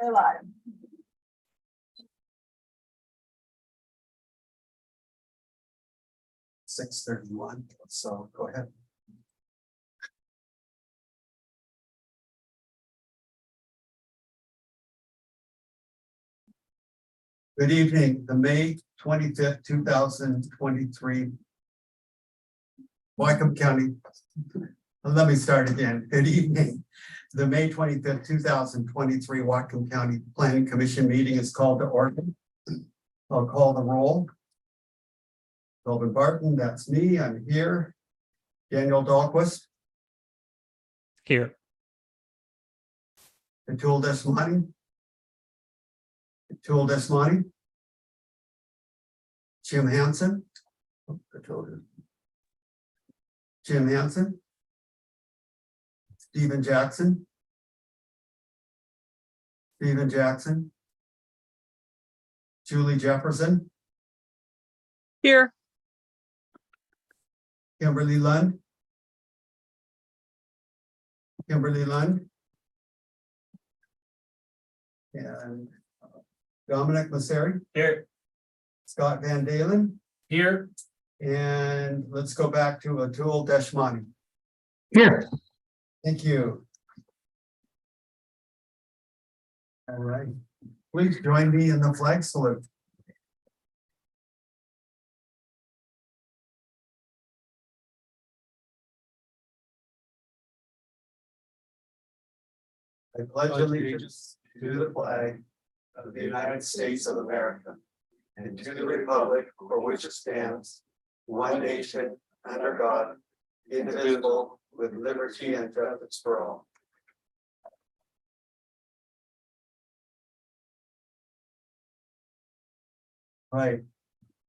They're live. (6:31), so go ahead. Good evening, the May 25th, 2023. Whatcom County. Let me start again. Good evening. The May 25th, 2023 Whatcom County Planning Commission meeting is called to order. I'll call the roll. Tobin Barton, that's me, I'm here. Daniel Dahlquist, Here. Atul Desmani. Atul Desmani. Jim Hansen. Jim Hansen. Stephen Jackson. Stephen Jackson. Julie Jefferson. Here. Kimberly Lund. Kimberly Lund. And Dominic Masseri. Here. Scott Van Dalen. Here. And let's go back to Atul Deshmani. Here. Thank you. All right. Please join me in the flag salute. I pledge allegiance to the flag of the United States of America and to the republic for which it stands, one nation, under God, indivisible, with liberty and justice for all. Right.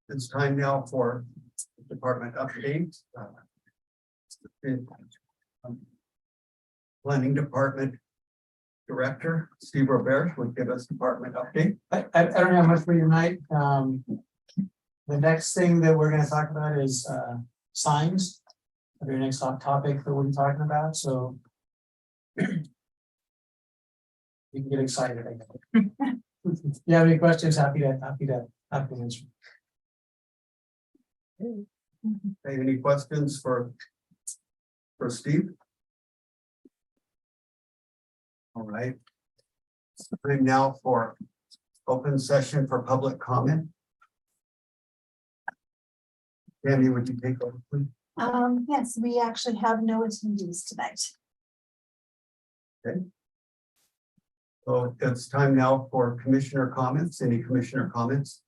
It's time now for department update. Planning Department Director Steve Robert would give us department update. I don't have much for you tonight. The next thing that we're gonna talk about is signs. Our next topic that we'll be talking about, so. You can get excited, I guess. If you have any questions, happy to answer. Any questions for Steve? All right. Time now for open session for public comment. Tammy, would you take over, please? Yes, we actually have no attendees tonight. So it's time now for commissioner comments. Any commissioner comments?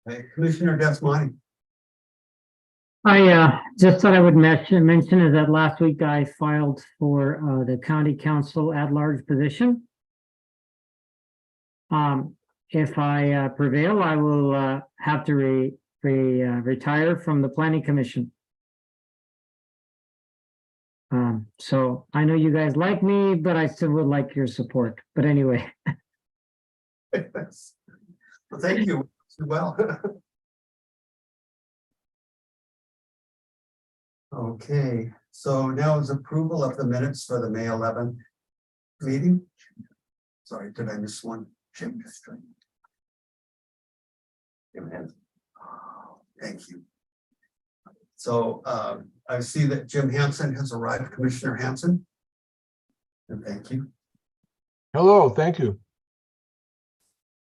Okay, Commissioner Desmani. I just thought I would mention is that last week I filed for the county council at-large position. If I prevail, I will have to retire from the planning commission. So I know you guys like me, but I still would like your support. But anyway. Well, thank you. Well. Okay, so now is approval of the minutes for the May 11th meeting. Sorry, did I miss one? Jim, just trying. Jim Hansen. Oh, thank you. So I see that Jim Hansen has arrived, Commissioner Hansen. And thank you. Hello, thank you.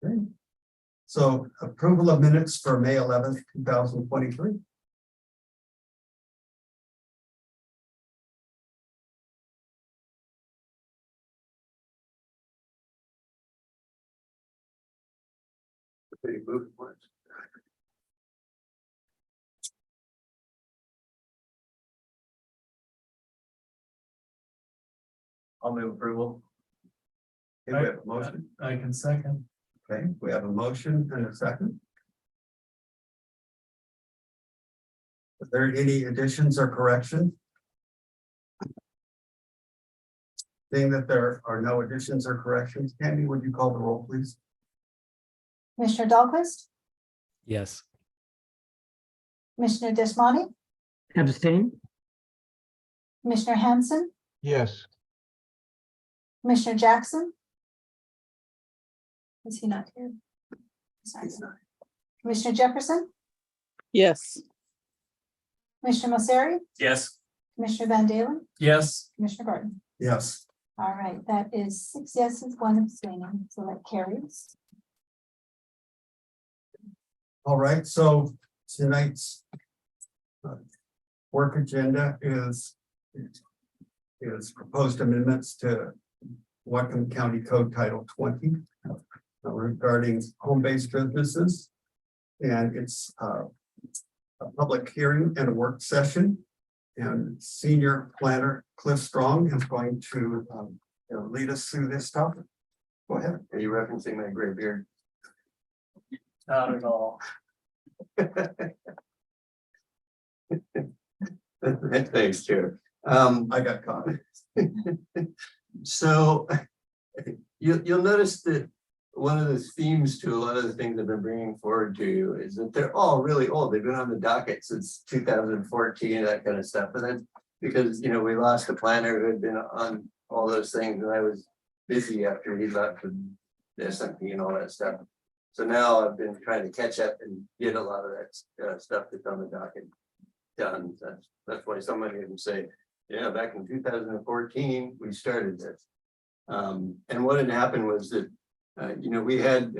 Okay. So approval of minutes for May 11th, 2023. Pretty moving ones. I'll move approval. Okay, we have a motion. I can second. Okay, we have a motion and a second. Are there any additions or corrections? Seeing that there are no additions or corrections, Tammy, would you call the roll, please? Commissioner Dahlquist, Yes. Commissioner Desmonte, Abstain? Commissioner Hanson, Yes, Commissioner Jackson. Is he not here? Sorry. Commissioner Jefferson, Yes. Commissioner Mosseri, Yes. Commissioner Van Dalen, Yes. Commissioner Gordon. Yes, All right, that is 6 yeses, 1 abstaining, so that carries. all right, so tonight's work agenda is proposed amendments to Whatcom County Code Title 20 regarding home-based businesses. And it's a public hearing and a work session. And Senior Planner Cliff Strong is going to lead us through this stuff. Go ahead. Are you referencing my gray beard? Not at all. Thanks, Chair. I got caught. So you'll notice that one of the themes to a lot of the things I've been bringing forward to you is that they're all really old. They've been on the docket since 2014, that kind of stuff. And that's because, you know, we lost a planner who had been on all those things, and I was busy after he left with the SMP and all that stuff. So now I've been trying to catch up and get a lot of that stuff that's on the docket done. That's why so many of them say, yeah, back in 2014, we started this. And what had happened was that, you know, we have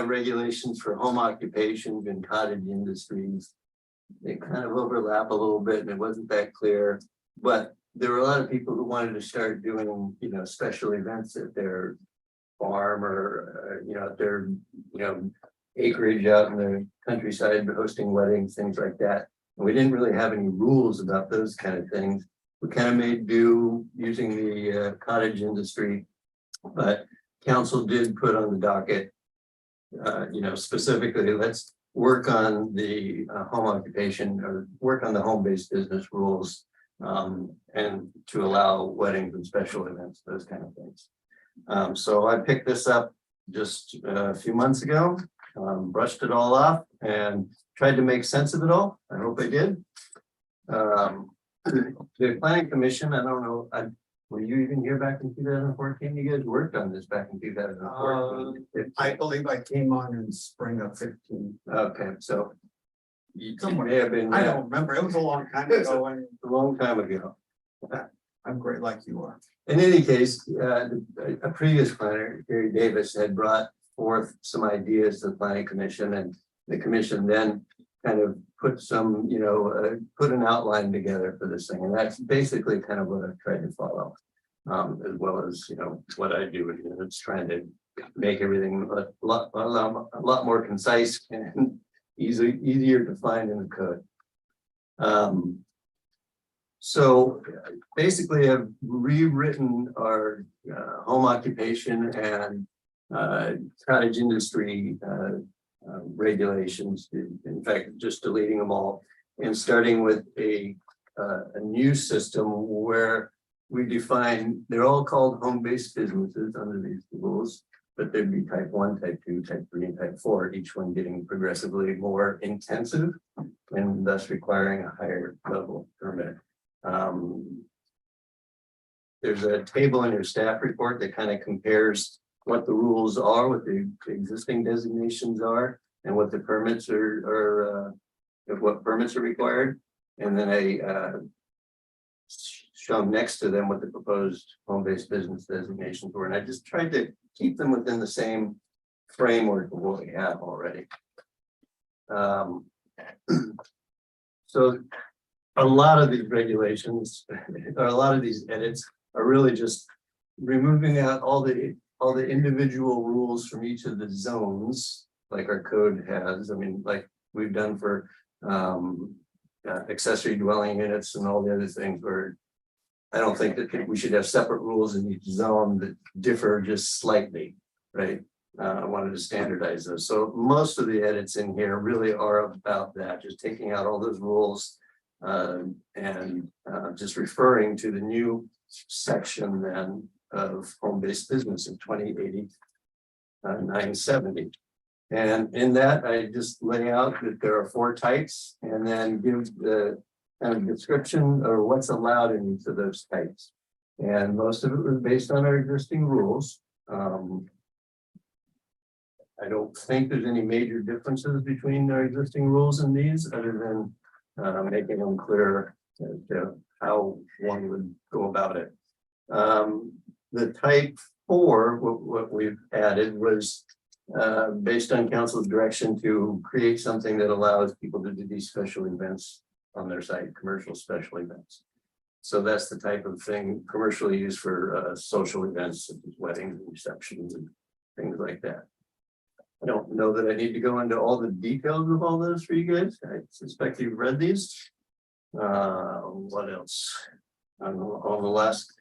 regulations for home occupations and cottage industries. They kind of overlap a little bit, and it wasn't that clear, but there were a lot of people who wanted to start doing, you know, special events at their farm or, you know, at their, you know, acreage out in the countryside, hosting weddings, things like that. And we didn't really have any rules about those kind of things. We kind of made do using the cottage industry, but council did put on the docket, you know, specifically, let's work on the home occupation or work on the home-based business rules, and to allow weddings and special events, those kind of things. So I picked this up just a few months ago, brushed it all off and tried to make sense of it all. I hope I did. The planning commission, I don't know, were you even here back in 2014? You guys worked on this back in 2014. I believe I came on in spring of 15. Okay, so you Somewhere. may have been I don't remember. It was a long time ago, and a long time ago. I'm great like you are. In any case, a previous planner, Gary Davis, had brought forth some ideas to the planning commission, and the commission then kind of put some, you know, put an outline together for this thing. And that's basically kind of what I've tried to follow, as well as, you know, what I do. And it's trying to make everything a lot more concise and easier to find in the code. So basically I've rewritten our home occupation and cottage industry regulations. In fact, just deleting them all and starting with a new system where we define, they're all called home-based businesses under these rules, but there'd be type 1, type 2, type 3, and type 4, each one getting progressively more intensive and thus requiring a higher level permit. There's a table in your staff report that kind of compares what the rules are, what the existing designations are, and what the permits are what permits are required. And then shown next to them what the proposed home-based business designations were. And I just tried to keep them within the same framework of what we have already. So a lot of these regulations, or a lot of these edits, are really just removing out all the individual rules from each of the zones, like our code has. I mean, like we've done for accessory dwelling units and all the other things, where I don't think that we should have separate rules in each zone that differ just slightly, right? I wanted to standardize those. So most of the edits in here really are about that, just taking out all those rules and just referring to the new section then of home-based business in 2080 970. And in that, I just lay out that there are 4 types and then give the kind of description of what's allowed in each of those types. And most of it was based on our existing rules. I don't think there's any major differences between our existing rules and these, other than making them clear as to how one would go about it. The type 4, what we've added was based on council's direction to create something that allows people to do these special events on their site, commercial special events. So that's the type of thing commercially used for social events such as weddings and receptions and things like that. I don't know that I need to go into all the details of all those for you guys. I suspect you've read these. What else? On the last.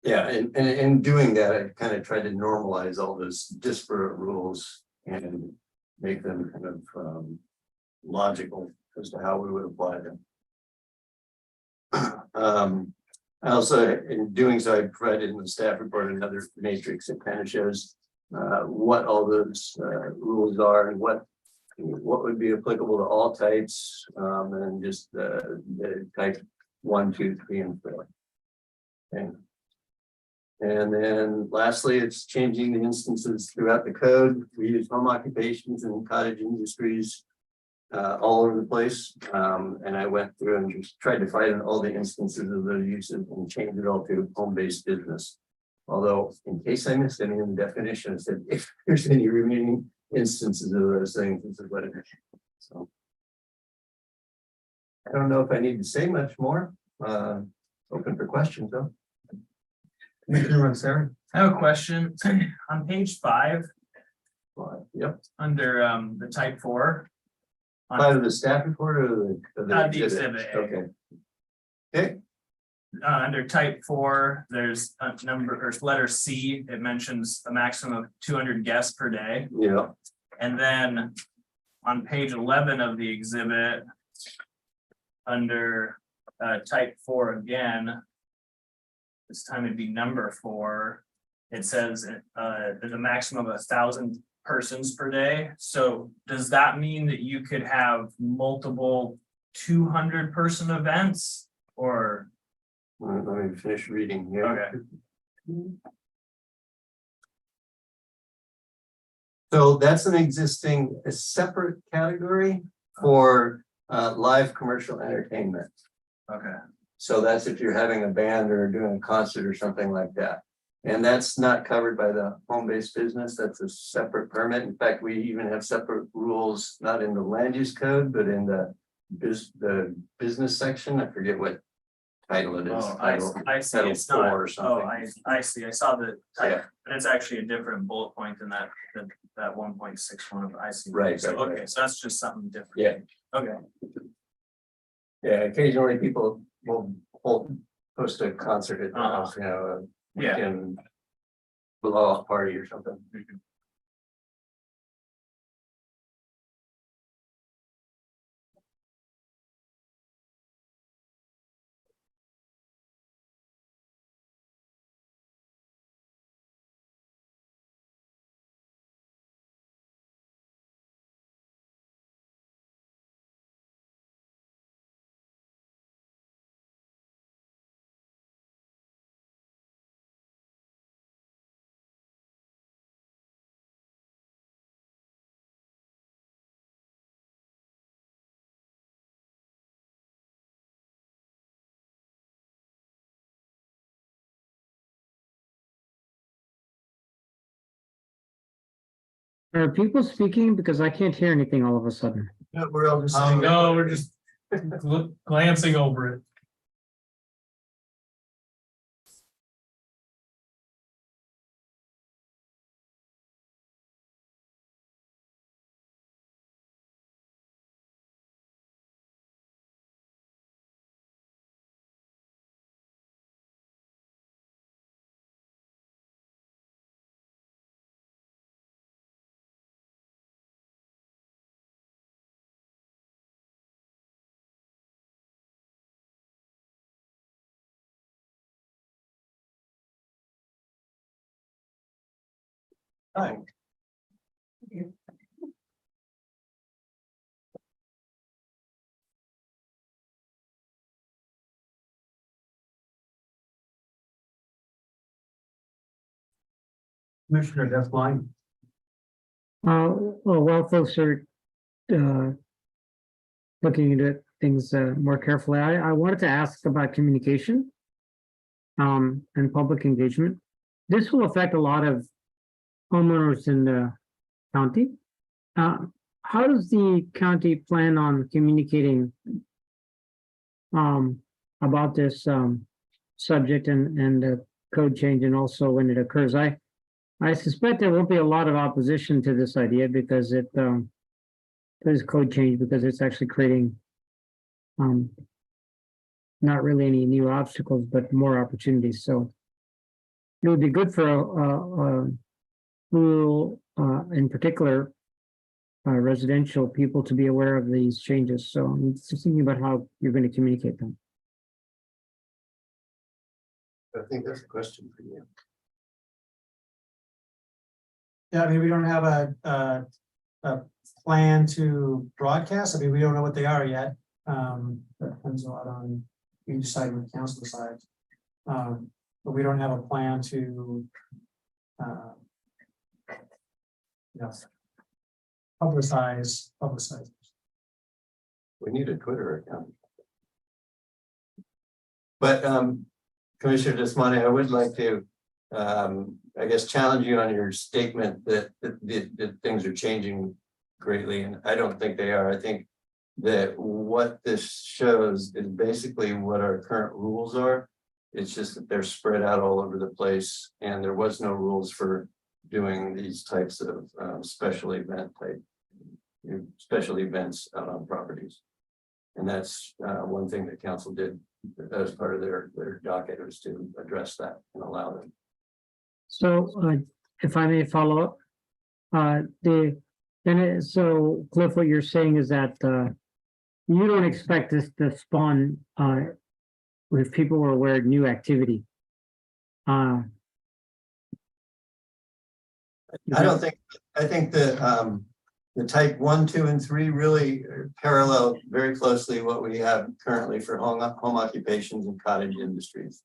Yeah, and in doing that, I kind of tried to normalize all those disparate rules and make them kind of logical as to how we would apply them. I also, in doing so, I provided in the staff report another matrix that kind of shows what all those rules are and what would be applicable to all types, and just the type 1, 2, 3, and 4. Okay. And then lastly, it's changing the instances throughout the code. We use home occupations and cottage industries all over the place. And I went through and just tried to find all the instances of those uses and change it all to home-based business. Although, in case I missed any in the definition, I said, if there's any remaining instances of those things, this is what it is. So I don't know if I need to say much more. Open for questions, though. Commissioner Sarah? I have a question on page 5 Yep. under the type 4. Part of the staff report or The exhibit A. Okay. Okay. Under type 4, there's a number or letter C. It mentions a maximum of 200 guests per day. Yeah. And then on page 11 of the exhibit, under type 4 again, this time it'd be number 4. It says there's a maximum of 1,000 persons per day. So does that mean that you could have multiple 200-person events, or? Let me finish reading here. Okay. So that's an existing, a separate category for live commercial entertainment. Okay. So that's if you're having a band or doing a concert or something like that. And that's not covered by the home-based business. That's a separate permit. In fact, we even have separate rules, not in the land use code, but in the business section. I forget what title it is. Oh, I see. Title It's 4 not. or something. I see. I saw the type, Yeah. and it's actually a different bullet point than that 1.61 of I see. Right, So, right, okay, right. so that's just something different. Yeah. Okay. Yeah, occasionally people will host a concert at the house, you know, Yeah. weekend blow off party or something. Are people speaking? Because I can't hear anything all of a sudden. We're all just. No, we're just glancing over it. Hi. Commissioner Desmond. Well, while folks are uh, looking into things more carefully, I wanted to ask about communication and public engagement. This will affect a lot of homeowners in the county. How does the county plan on communicating about this subject and the code change, and also when it occurs? I suspect there won't be a lot of opposition to this idea because it is code change, because it's actually creating not really any new obstacles, but more opportunities. So it would be good for a rural, in particular, residential people to be aware of these changes. So I'm just thinking about how you're going to communicate them. I think that's a question for you. Yeah, I mean, we don't have a plan to broadcast. I mean, we don't know what they are yet. That depends a lot on each side of the council side. But we don't have a plan to, you know, publicize. We need a Twitter account. But Commissioner Desmonte, I would like to, I guess, challenge you on your statement that things are changing greatly, and I don't think they are. I think that what this shows is basically what our current rules are. It's just that they're spread out all over the place, and there was no rules for doing these types of special events out on properties. And that's one thing that council did as part of their docket, was to address that and allow them. So if I may follow up, so Cliff, what you're saying is that you don't expect this to spawn if people were aware of new activity. I think that the type 1, 2, and 3 really parallel very closely what we have currently for home occupations and cottage industries.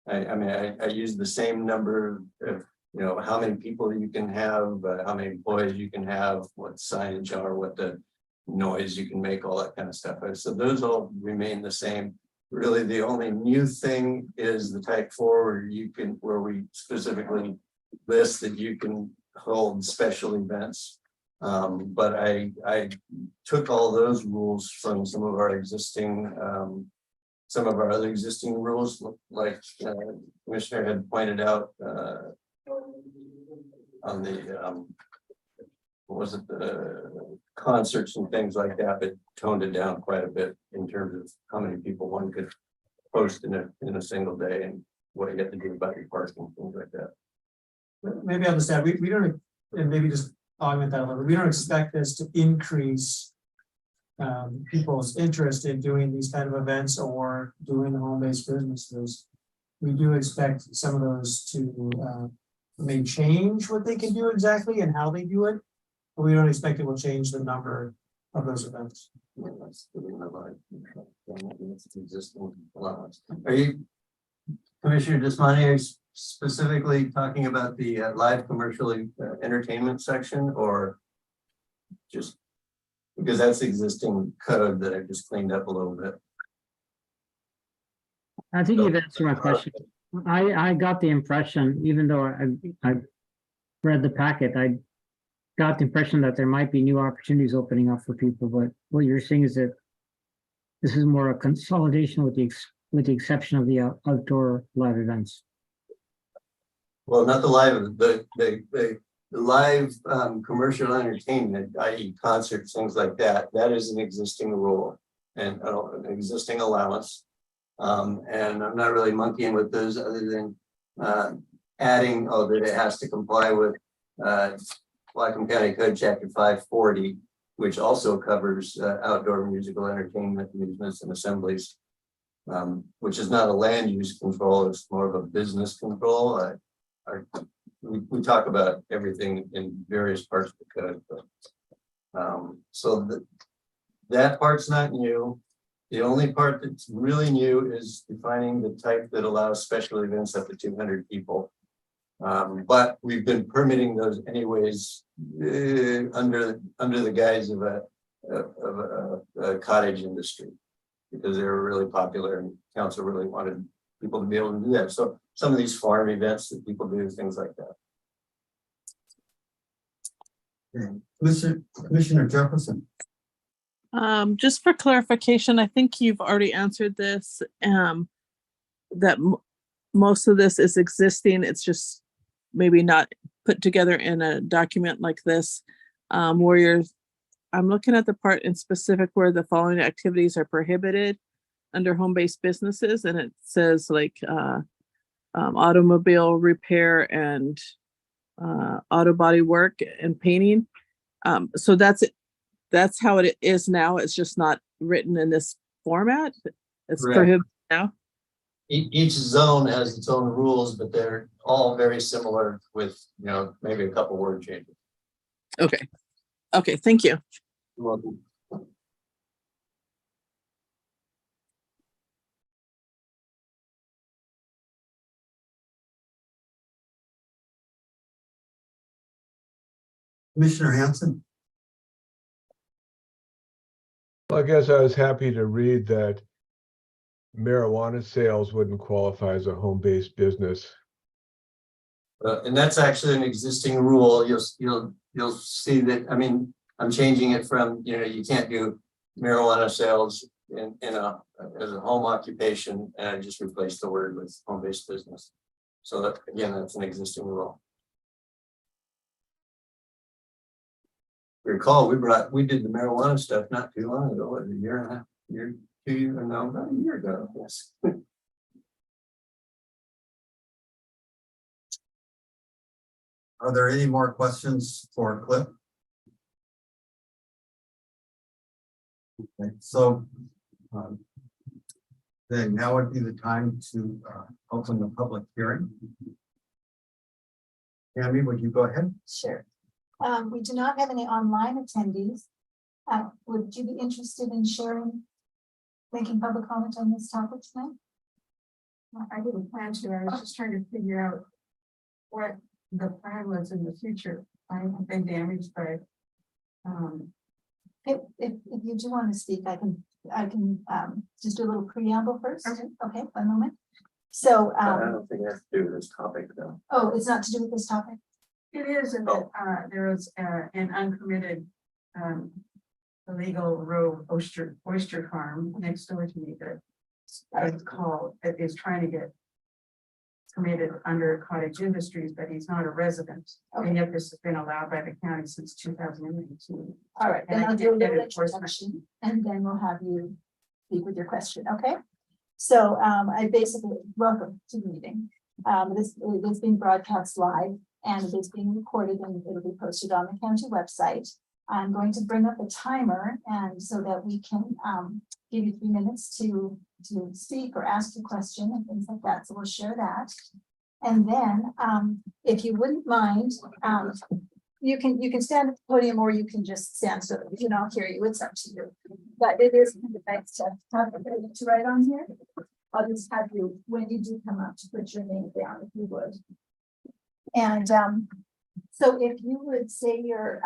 I mean, I use the same number of, you know, how many people you can have, how many employees you can have, what signage are, what the noise you can make, all that kind of stuff. So those all remain the same. Really, the only new thing is the type 4, where we specifically list that you can hold special events. But I took all those rules from some of our other existing rules, like Commissioner had pointed out on the what was it, the concerts and things like that, but toned it down quite a bit in terms of how many people one could post in a single day, and what you have to do about your parking, things like that. Maybe I'll just add, we don't, and maybe just augment that a little. We don't expect this to increase people's interest in doing these kind of events or doing the home-based businesses. We do expect some of those to may change what they can do exactly and how they do it, but we don't expect it will change the number of those events. Are you, Commissioner Desmonte, specifically talking about the live commercial entertainment section, or just because that's existing code that I just cleaned up a little bit? I think you've answered my question. I got the impression, even though I read the packet, I got the impression that there might be new opportunities opening up for people, but what you're saying is that this is more a consolidation with the exception of the outdoor live events. Well, not the live, the live commercial entertainment, i.e. concerts, things like that, that is an existing rule and an existing allowance. And I'm not really monkeying with those other than adding, that it has to comply with Whatcom County Code Chapter 540, which also covers outdoor musical entertainment, amusements, and assemblies, which is not a land use control, it's more of a business control. We talk about everything in various parts of the code, but so that part's not new. The only part that's really new is defining the type that allows special events up to 200 people. But we've been permitting those anyways, under the guise of a cottage industry. Because they were really popular and council really wanted people to be able to do that. So some of these farm events that people do, things like that. Commissioner Jefferson. Just for clarification, I think you've already answered this, that most of this is existing. It's just maybe not put together in a document like this, where I'm looking at the part in specific where the following activities are prohibited under home-based businesses, and it says like automobile repair and auto body work and painting. So that's how it is now. It's just not written in this format. It's Correct. prohibited now. Each zone has its own rules, but they're all very similar with, maybe a couple word changes. Okay. Okay, thank you. You're welcome. Commissioner Hanson. I guess I was happy to read that marijuana sales wouldn't qualify as a home-based business. And that's actually an existing rule. You'll see that, I mean, I'm changing it from, you can't do marijuana sales as a home occupation, and I just replaced the word with home-based business. So that, again, that's an existing rule. Recall, we did the marijuana stuff not too long ago, a year and a half, 2 years, no, about a year ago, yes. Are there any more questions for Cliff? Okay, so then now would be the time to open the public hearing. Tammy, would you go ahead? Sure. We do not have any online attendees. Would you be interested in making public comment on this topic tonight? I didn't plan to. I was just trying to figure out what the plan was in the future. I have been damaged by. If you do want to speak, I can just do a little preamble first. Okay, 1 moment. So, I don't think it has to do with this topic though. oh, it's not to do with this topic. It is in that there was an unpermitted illegal row oyster farm next door to me that is trying to get permitted under cottage industries, but he's not a resident. And yet this has been allowed by the county since 2019. All right, then And I I'll do a can't get little enforcement. introduction and then we'll have you speak with your question, okay? So I basically, welcome to the meeting. This is being broadcast live and it is being recorded and it'll be posted on the county website. I'm going to bring up a timer and so that we can give you 3 minutes to speak or ask a question and things like that. So we'll share that. And then if you wouldn't mind, you can stand at the podium or you can just stand so that we can all hear you. It's up to you. But it is kind of nice to have a bit to write on here. I'll just have you, when you do come up, to put your name down if you would. And so if you would say your,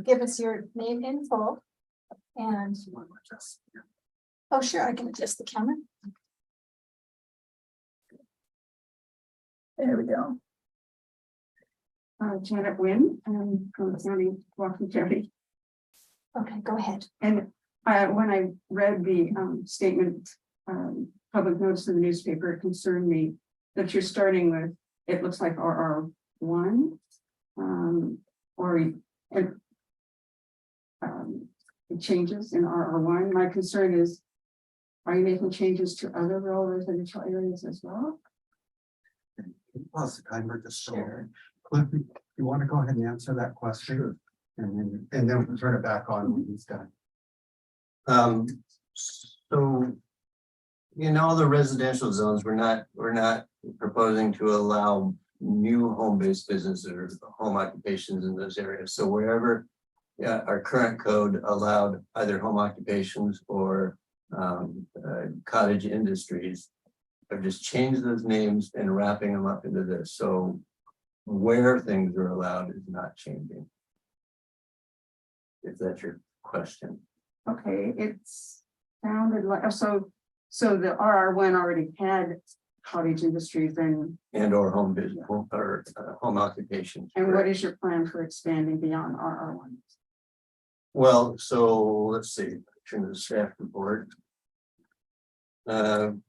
give us your name in full and, oh, sure, I can adjust the camera. There we go. Janet Wynn, I'm from the county, Washington County. Okay, go ahead. And when I read the statement, public notice in the newspaper, it concerned me that you're starting with, it looks like RR1, changes in RR1. My concern is, are you making changes to other rural residential areas as well? Pause the timer just so. Sure. Cliff, you want to go ahead and answer that question? Sure. And then we'll turn it back on when he's done. So in all the residential zones, we're not proposing to allow new home-based businesses or home occupations in those areas. So wherever our current code allowed either home occupations or cottage industries, I've just changed those names and wrapping them up into this, so where things are allowed is not changing. If that's your question. Okay, it's sounded like, so the RR1 already had cottage industries And or home business, home occupations. and what is your plan for expanding beyond RR1? Well, so let's see, turn to the staff report.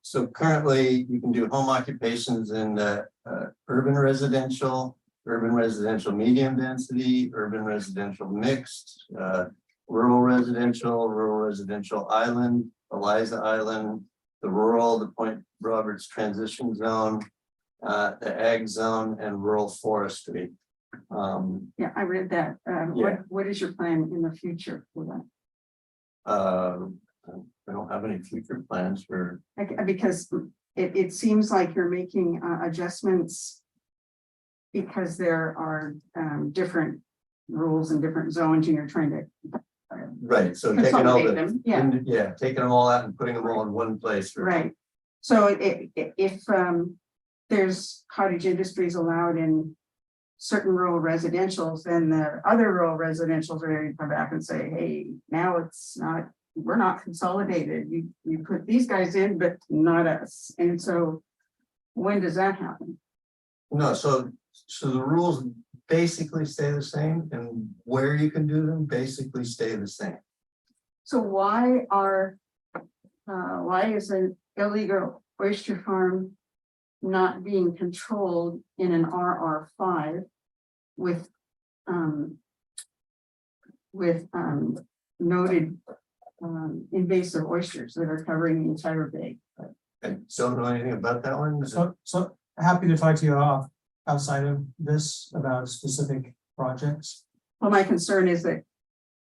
So currently you can do home occupations in urban residential medium density, urban residential mixed, rural residential island, Eliza Island, the rural, the Point Roberts transition zone, the ag zone and rural forestry. Yeah, I read that. Yeah. What is your plan in the future for that? I don't have any future plans for, Because it seems like you're making adjustments because there are different rules and different zones and you're trying to right, so taking all consolidate the, them. Yeah, yeah, taking them all out and putting them all in one place. right. So if there's cottage industries allowed in certain rural residentials, then the other rural residentials are going to come back and say, hey, now it's not, we're not consolidated. You put these guys in, but not us. And so when does that happen? No, so the rules basically stay the same and where you can do them basically stay the same. So why is an illegal oyster farm not being controlled in an RR5 with noted invasive oysters that are covering the entire bay? I don't know anything about that one. So happy to talk to you outside of this about specific projects. Well, my concern is that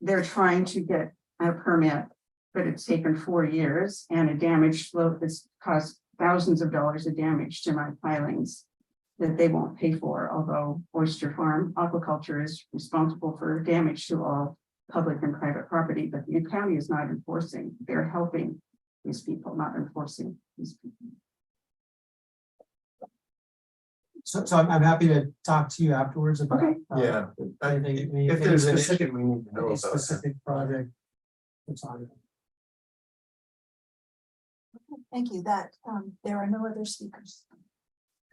they're trying to get a permit, but it's taken 4 years and a damaged slope has caused thousands of dollars of damage to my pilings that they won't pay for, although oyster farm aquaculture is responsible for damage to all public and private property, but the county is not enforcing. They're helping these people, not enforcing these people. So I'm happy to talk to you afterwards about. Okay. Yeah, Anything, if there's an specific, issue, we need to know any about that. specific project. That's on it. Thank you. That, there are no other speakers.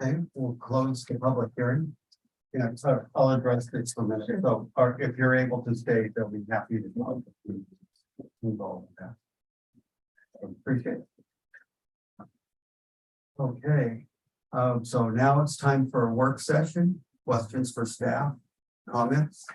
Okay, we'll close the public hearing. Yeah, so I'll address this for a minute. So, or if you're able to stay, they'll be happy to talk with you. Involved with that. So, appreciate it. Okay, so now it's time for a work session. Questions for staff, comments?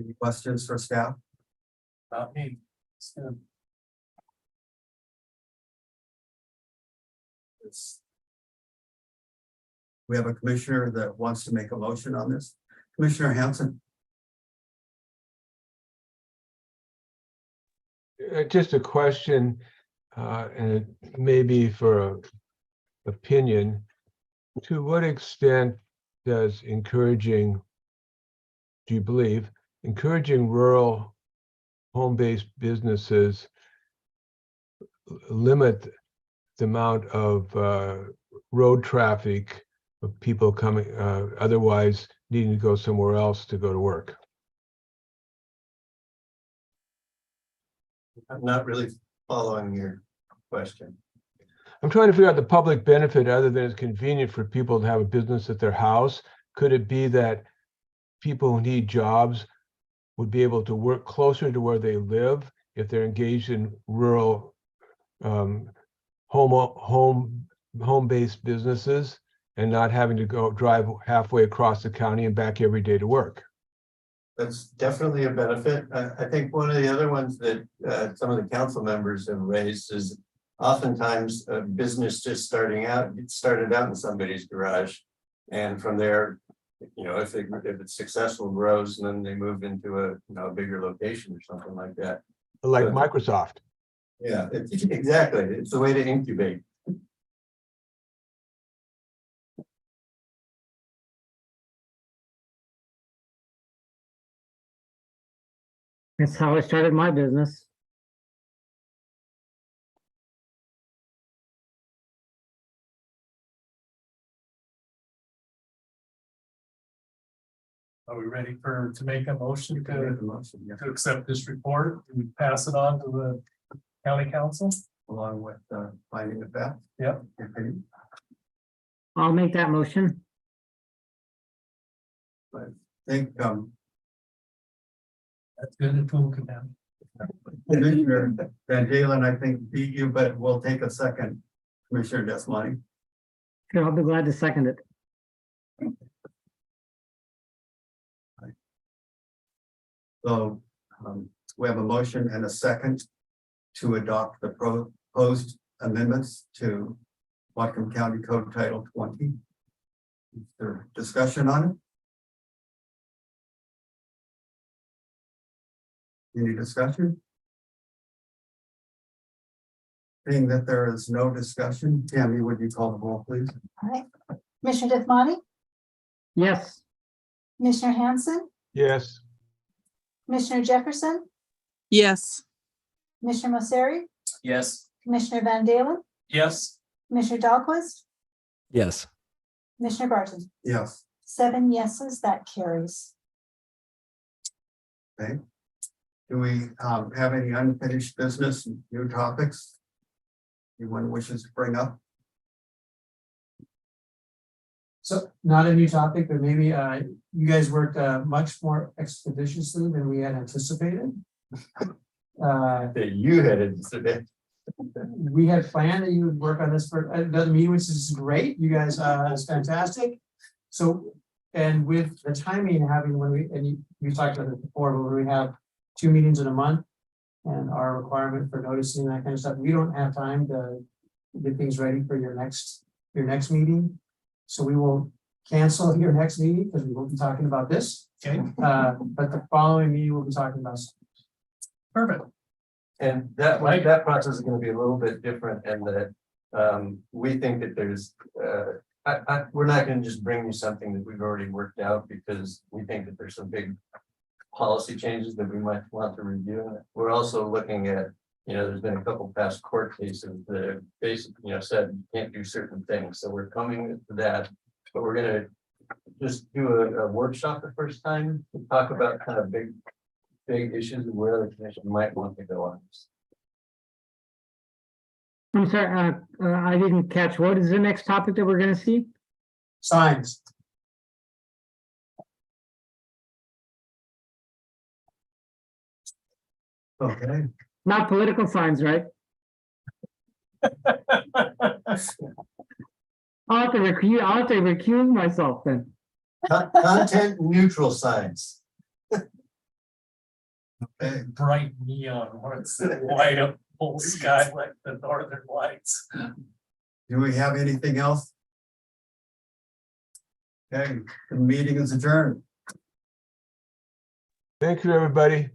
Any questions for staff? About me. We have a commissioner that wants to make a motion on this. Commissioner Hanson. Just a question, and it may be for a opinion. To what extent does encouraging, do you believe, encouraging rural home-based businesses limit the amount of road traffic of people coming, otherwise needing to go somewhere else to go to work? I'm not really following your question. I'm trying to figure out the public benefit other than it's convenient for people to have a business at their house. Could it be that people who need jobs would be able to work closer to where they live if they're engaged in rural home-based businesses and not having to go drive halfway across the county and back every day to work? That's definitely a benefit. I think one of the other ones that some of the council members have raised is oftentimes a business just starting out, it started out in somebody's garage. And from there, you know, if it's successful, grows, and then they move into a bigger location or something like that. Like But- Microsoft. Yeah, exactly. It's the way to incubate. That's how I started my business. Are we ready to make a motion Make to the motion, yeah, accept this report and pass it on to the county council? along with finding of fact. Yep. Okay. I'll make that motion. I think That's good. The tool can have. Commissioner Van Dalen, I think beat you, but we'll take a second. Commissioner Desmonte. Sure, I'll be glad to second it. So we have a motion and a second to adopt the proposed amendments to Whatcom County Code Title 20. Is there discussion on it? Any discussion? Seeing that there is no discussion, Tammy, would you call the roll, please? All right. Commissioner Desmonte, Yes, Commissioner Hanson, Yes, Commissioner Jefferson, Yes, Commissioner Mosseri, Yes. Commissioner Van Dalen, Yes. Commissioner Dahlquist, Yes. Commissioner Barton. Yes. 7 yeses, that carries. Okay. Do we have any unfinished business, new topics? Anyone wishes to bring up? So not a new topic, but maybe you guys worked much more expeditiously than we had anticipated. That you had it today. We had planned that you would work on this for another meeting, which is great. You guys, it's fantastic. So, and with the timing having when we talked about it before, but when we have 2 meetings in a month and our requirement for noticing that kind of stuff, we don't have time to get things ready for your next meeting. So we will cancel your next meeting because we won't be talking about this. Okay, But the following meeting, we'll be talking about. perfect. And that process is gonna be a little bit different in that, we think that there's, we're not gonna just bring you something that we've already worked out because we think that there's some big policy changes that we might want to review. We're also looking at, there's been a couple past court cases that have basically, said you can't do certain things. So we're coming to that, but we're gonna just do a workshop the first time to talk about kind of big issues and where the commission might want to go on. I'm sorry, I didn't catch. What is the next topic that we're gonna see? Signs. Okay. Not political signs, right? I'll have to recuse myself then. Content neutral signs. Okay. Bright neon, or it's light up whole sky like the northern lights. Do we have anything else? Okay, the meeting is adjourned. thank you, everybody.